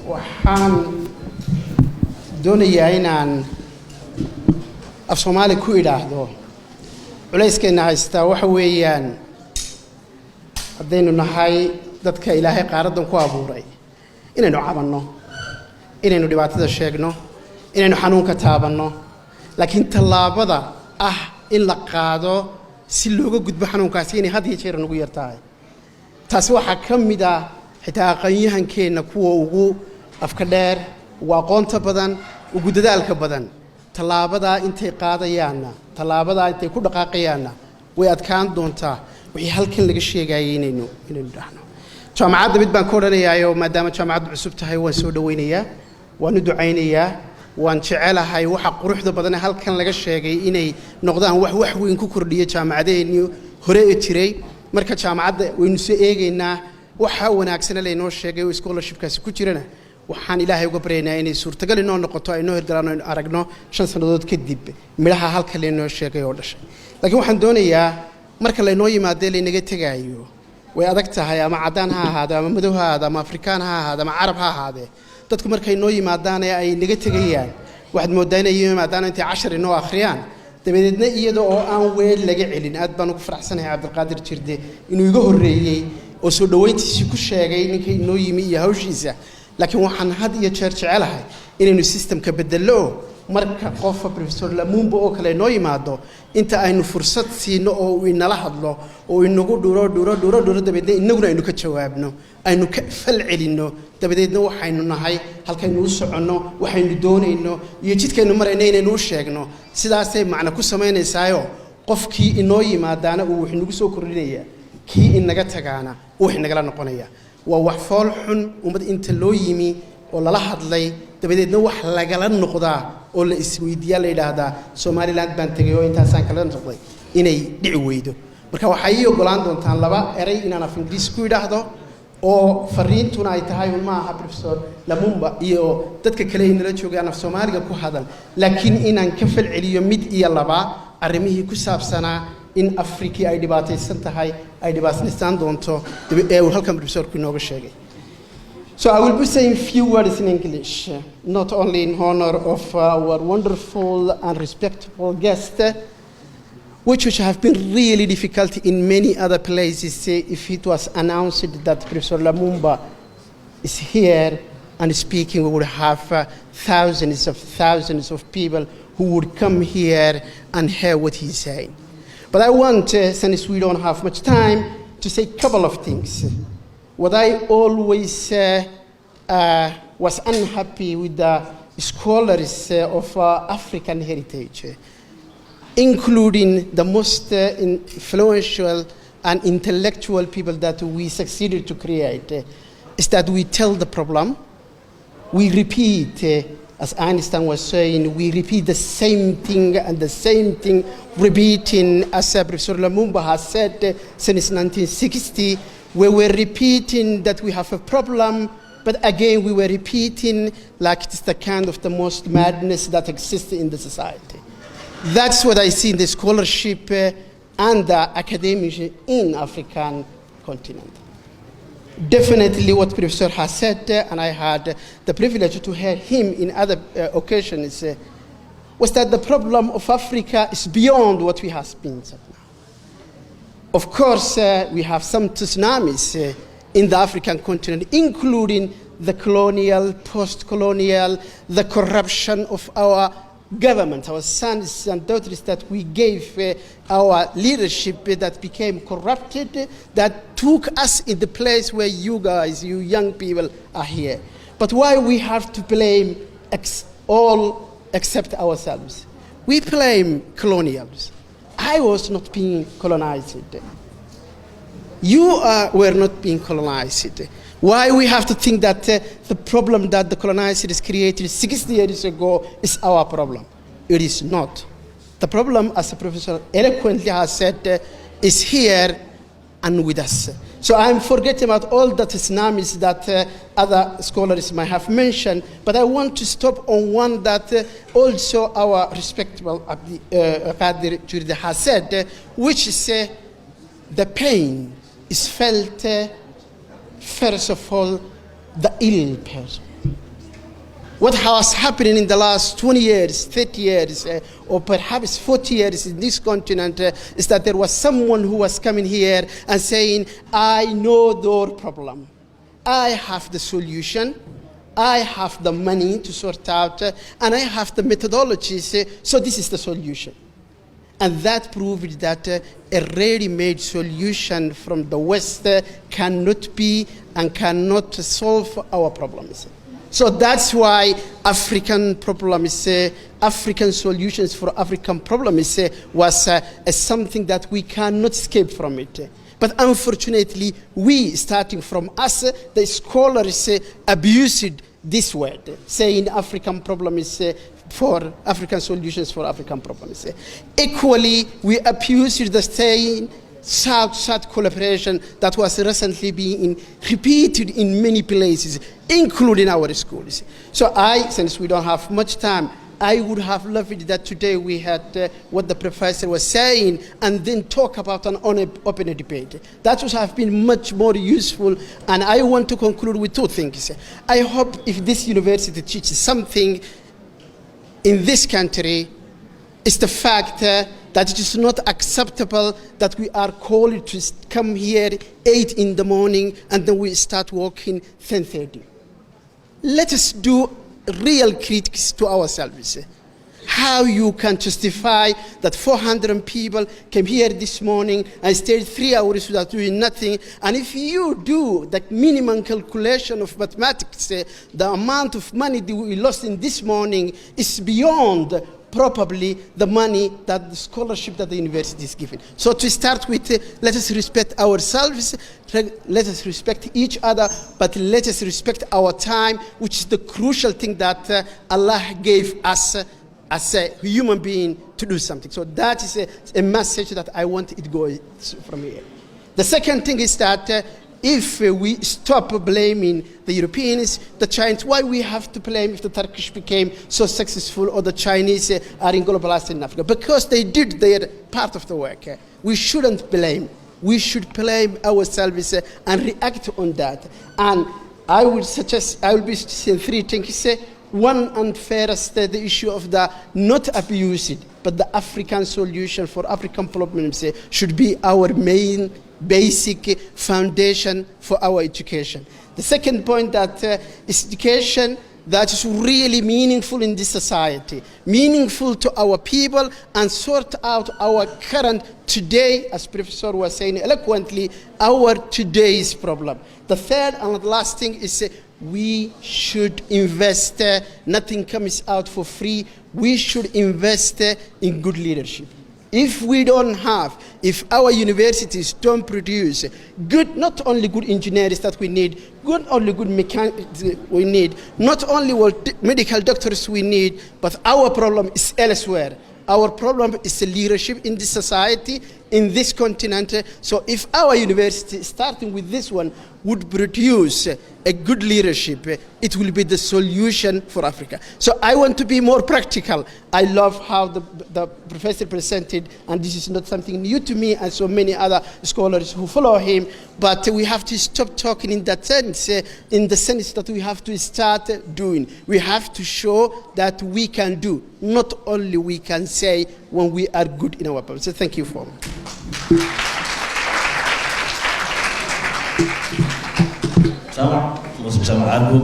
waxaan doonayaa inaan af Soomaali ku idhaahdo culeyskeena haysta waxa weeyaan haddaynu nahay dadka Ilaahay qaaradan ku abuuray inaynu cabanno inaynu dhibaatada sheegno inaynu xanuunka taabanno laakiin tallaabada in la qaado si looga gudbo xanuunkaasi inay had iyo jeer nagu yartahay taasi waxa kamid ah xitaa aqoonyahankeena kuwa ugu afka dheer ugu aqoonta badan ugu dadaalka badan tallaabada intay qaadayaana tallaabada intay ku dhaqaaqayaana way adkaan doontaa wixii halkan laga sheegayay inaynu dhaxno jaamacadda mid baan ka oranayaa maadaama jaamacaddu cusub tahay waan soo dhaweynayaa waan u ducaynayaa waan jecelahay waxa quruxda badan ee halkan laga sheegay inay noqdaan wax weyn ku kordhiyo jaamacadeennii hore ee jiray marka jaamacadda waynu soo eegaynaa waxa wanaagsan ee inoo sheegay oo scholarshipkaasi ku jirana waxaan Ilaahay uga baryaynaa inay suurtagal inoo noqoto ay noo hirgalaan oo aragno 5 sanadood kadib midhaha halkan inoo sheegay oo dhashay laakiin waxaan doonayaa marka la inoo yimaado inaga tagaayo way adag tahay ama cadaan ha ahaado ama madow ha ahaado ama afrikaan ha ahaado ama carab ha ahaado dadku markay inoo yimaadaan ay naga tagayaan waxaad moodaa inay yimaadaan intay 10 inoo akhriyaan dabadeedna iyada oo aan weel laga celin aad baan ugu faraxsanahay Cabdulqaadir Jirde inuu iga horeeyay oo soo dhaweyntiisa ku sheegay ninkii inoo yimi iyo hawshiisa laakiin waxaan had iyo jeer jecelahay inaynu systemka bedelo marka qof professor Lamumba oo kale inoo yimaado inta aynu fursad siino oo uu inala hadlo oo inagu dhuro dabadeedna inaguna aynu ka jawaabno aynu ka fal celino dabadeedna waxaynu nahay halkaynu u soconno waxaynu doonayno iyo jidkaynu marayno inaynu u sheegno sidaasay macna ku sameeynaysaayoo qofkii inoo yimaadaana uu wax nagu soo kordhinaya kii inaga tagaana wax nagala noqonaya waa wax fool xun umad inta loo yimi oo lala hadlay dabadeedna wax lagala noqdaa oo la isweydiiyaa la yiraahdaa Soomaaliland baan tagay oo intaasaan kala noqday inay dhici weydo marka waxa ay ogolaan doontaan laba eray inaan af Ingiriis ku yiraahdo oo fariintuna ay tahay ma aha professor Lamumba iyo dadka kale inala joogaan af Soomaaliga ku hadal laakiin inaan ka fal celiyo mid iyo laba arimihii ku saabsanaa in Afrika ay dhibaataysan tahay ay dhibaataysan doonto halkan professorku inooga sheegay. So I will be saying few words in English, not only in honor of our wonderful and respectful guest, which have been really difficult in many other places if it was announced that Professor Lamumba is here and speaking, we would have thousands of people who would come here and hear what he's saying. But I want, since we don't have much time, to say a couple of things. What I always was unhappy with the scholars of African heritage, including the most influential and intellectual people that we succeeded to create, is that we tell the problem, we repeat, as Einstein was saying, we repeat the same thing and the same thing, repeating, as Professor Lamumba has said, since 1960, we were repeating that we have a problem, but again we were repeating like it's the kind of the most madness that exists in the society. That's what I see in the scholarship and the academic in African continent. Definitely what Professor has said, and I had the privilege to hear him in other occasions, was that the problem of Africa is beyond what we have been said now. Of course, we have some tsunamis in the African continent, including the colonial, post-colonial, the corruption of our government, our sons and daughters that we gave our leadership that became corrupted, that took us in the place where you guys, you young people, are here. But why we have to blame all except ourselves? We blame colonials. I was not being colonized. You were not being colonized. Why we have to think that the problem that the colonizers created 60 years ago is our problem? It is not. The problem, as the professor eloquently has said, is here and with us. So I'm forgetting about all the tsunamis that other scholars might have mentioned, but I want to stop on one that also our respectable Qadir Jirde has said, which is the pain is felt, first of all, the ill person. What has happening in the last 20 years, 30 years, or perhaps 40 years in this continent is that there was someone who was coming here and saying, I know your problem. I have the solution. I have the money to sort out, and I have the methodologies, so this is the solution. And that proved that a ready-made solution from the West cannot be and cannot solve our problems. So that's why African problems, African solutions for African problems was something that we cannot escape from it. But unfortunately, we, starting from us, the scholars abused this word, saying African problems for African solutions for African problems. Equally, we abused the saying South-South collaboration that was recently being repeated in many places, including our schools. So since we don't have much time, I would have loved that today we had what the professor was saying and then talk about an open debate. That would have been much more useful, and I want to conclude with two things. I hope if this university teaches something in this country, it's the fact that it is not acceptable that we are called to come here 8 in the morning and then we start working 10:30. Let us do real critics to ourselves. How you can justify that 400 people came here this morning and stayed 3 hours without doing nothing, and if you do the minimum calculation of mathematics, the amount of money that we lost in this morning is beyond probably the money that the scholarship that the university is giving. So to start with, let us respect ourselves, let us respect each other, but let us respect our time, which is the crucial thing that Allah gave us as a human being to do something. So that is a message that I want it go from here. The second thing is that if we stop blaming the Europeans, the Chinese, why we have to blame if the Turkish became so successful or the Chinese are in globalized in Africa? Because they did their part of the work. We shouldn't blame. We should blame ourselves and react on that. And I would suggest, I will be saying 3 things. One, and first, the issue of the not abused, but the African solution for African problems should be our main basic foundation for our education. The second point that is education that is really meaningful in this society, meaningful to our people, and sort out our current today, as Professor was saying eloquently, our today's problem. The third and the last thing is we should invest, nothing comes out for free, we should invest in good leadership. If we don't have, if our universities don't produce good, not only good engineers that we need, not only good mechanics we need, not only medical doctors we need, but our problem is elsewhere. Our problem is the leadership in this society, in this continent. So if our university, starting with this one, would produce a good leadership, it will be the solution for Africa. So I want to be more practical. I love how the professor presented, and this is not something new to me and so many other scholars who follow him, but we have to stop talking in that sense, in the sense that we have to start doing. We have to show that we can do, not only we can say when we are good in our purpose. So thank you for me. Jama Musse Jama, Hubo,